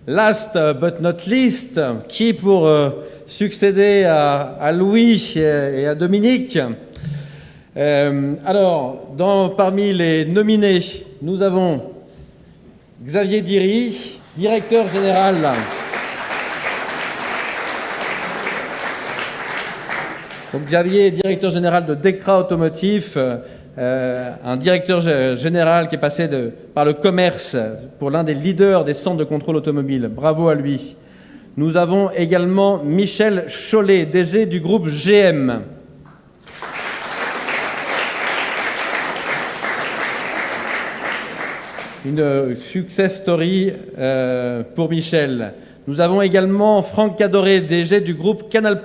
Last but not least, qui pour succéder à Louis et à Dominique. Parmi les nominés, nous avons Xavier Diry, directeur général. Donc, Xavier est directeur général de Dekra Automotive, un directeur général qui est passé par le commerce pour l'un des leaders des centres de contrôle automobile. Bravo à lui. Nous avons également Michel Chollet, DG du groupe GM. Une success story pour Michel. Nous avons également Franck Cadoré, DG du groupe Canal+.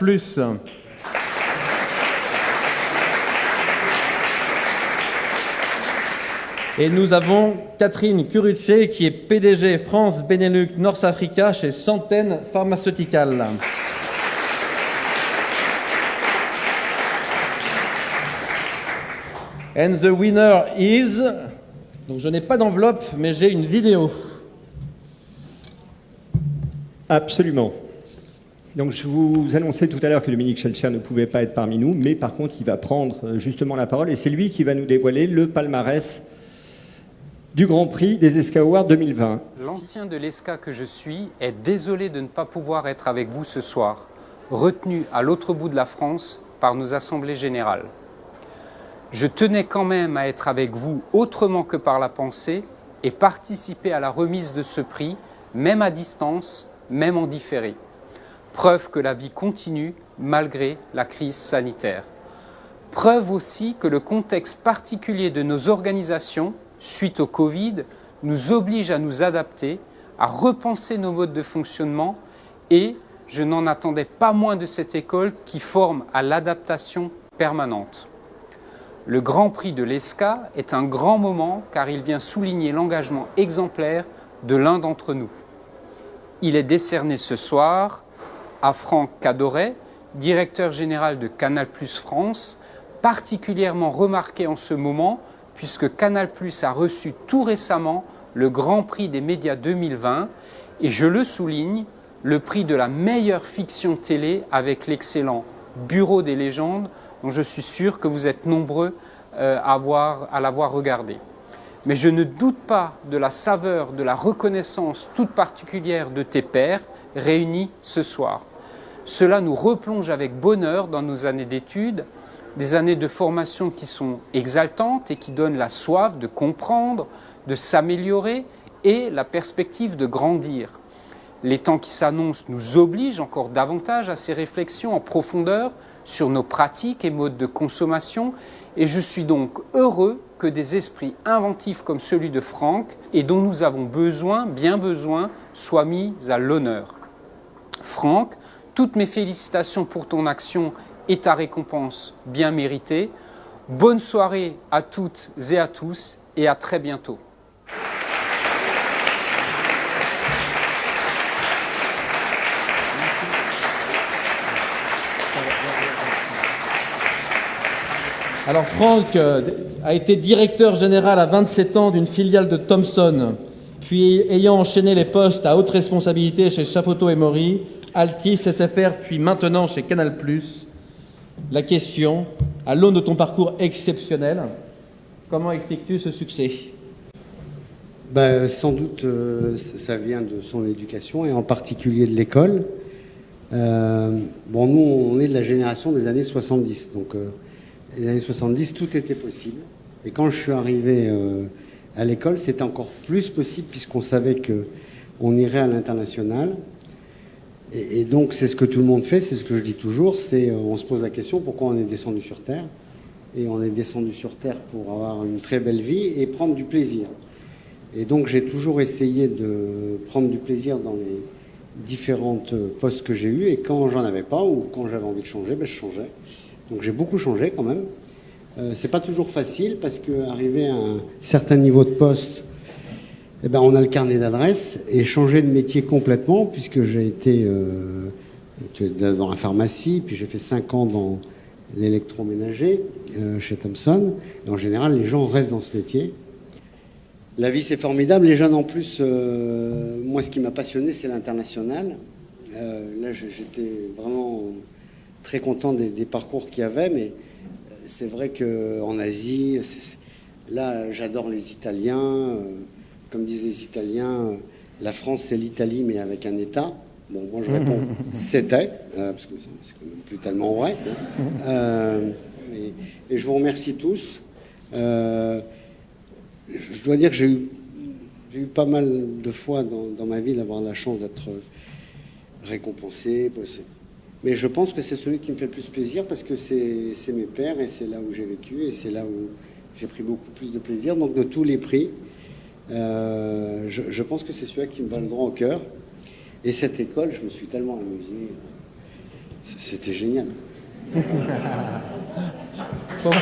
Et nous avons Catherine Curucce, qui est PDG France Benelux North Africa chez Santen Pharmaceutical. And the winner is... Donc je n'ai pas d'enveloppe, mais j'ai une vidéo. Absolument. Donc je vous annonçais tout à l'heure que Dominique Schelcher ne pouvait pas être parmi nous, mais par contre il va prendre justement la parole et c'est lui qui va nous dévoiler le palmarès du Grand Prix des ESCA Awards 2020. L'ancien de l'ESCA que je suis est désolé de ne pas pouvoir être avec vous ce soir, retenu à l'autre bout de la France par nos assemblées générales. Je tenais quand même à être avec vous autrement que par la pensée et participer à la remise de ce prix, même à distance, même en différé. Preuve que la vie continue malgré la crise sanitaire. Preuve aussi que le contexte particulier de nos organisations, suite au Covid, nous oblige à nous adapter, à repenser nos modes de fonctionnement et je n'en attendais pas moins de cette école qui forme à l'adaptation permanente. Le Grand Prix de l'ESCA est un grand moment car il vient souligner l'engagement exemplaire de l'un d'entre nous. Il est décerné ce soir à Franck Cadoré, directeur général de Canal+ France, particulièrement remarqué en ce moment puisque Canal+ a reçu tout récemment le Grand Prix des médias 2020 et je le souligne, le prix de la meilleure fiction télé avec l'excellent Bureau des légendes dont je suis sûr que vous êtes nombreux à l'avoir regardé. Mais je ne doute pas de la saveur, de la reconnaissance toute particulière de tes pairs réunis ce soir. Cela nous replonge avec bonheur dans nos années d'études, des années de formation qui sont exaltantes et qui donnent la soif de comprendre, de s'améliorer et la perspective de grandir. Les temps qui s'annoncent nous obligent encore davantage à ces réflexions en profondeur sur nos pratiques et modes de consommation et je suis donc heureux que des esprits inventifs comme celui de Franck et dont nous avons besoin, bien besoin, soient mis à l'honneur. Franck, toutes mes félicitations pour ton action et ta récompense bien méritée. Bonne soirée à toutes et à tous et à très bientôt. Alors Franck a été directeur général à 27 ans d'une filiale de Thomson, puis ayant enchaîné les postes à haute responsabilité chez Chafoto & Mori, Altis, SFR, puis maintenant chez Canal+. La question, à l'aune de ton parcours exceptionnel, comment expliques-tu ce succès ? Sans doute, ça vient de son éducation et en particulier de l'école. Nous, on est de la génération des années 70, donc les années 70, tout était possible. Et quand je suis arrivé à l'école, c'était encore plus possible puisqu'on savait qu'on irait à l'international. Et donc, c'est ce que tout le monde fait, c'est ce que je dis toujours, c'est on se pose la question pourquoi on est descendu sur Terre. Et on est descendu sur Terre pour avoir une très belle vie et prendre du plaisir. Et donc, j'ai toujours essayé de prendre du plaisir dans les différentes postes que j'ai eus. Et quand j'en avais pas ou quand j'avais envie de changer, je changeais. Donc, j'ai beaucoup changé quand même. C'est pas toujours facile parce qu'arriver à un certain niveau de poste, on a le carnet d'adresses et changer de métier complètement puisque j'ai été dans la pharmacie, puis j'ai fait 5 ans dans l'électroménager chez Thomson. Et en général, les gens restent dans ce métier. La vie, c'est formidable. Les jeunes, en plus, moi, ce qui m'a passionné, c'est l'international. Là, j'étais vraiment très content des parcours qu'il y avait, mais c'est vrai qu'en Asie, là, j'adore les Italiens. Comme disent les Italiens, la France, c'est l'Italie, mais avec un État. Bon, moi, je réponds, c'était, parce que c'est quand même plus tellement vrai. Et je vous remercie tous. Je dois dire que j'ai eu pas mal de fois dans ma vie d'avoir la chance d'être récompensé. Mais je pense que c'est celui qui me fait le plus plaisir parce que c'est mes pères et c'est là où j'ai vécu et c'est là où j'ai pris beaucoup plus de plaisir. Donc de tous les prix, je pense que c'est celui-là qui me va le droit au cœur. Et cette école, je me suis tellement amusé. C'était génial. Bon.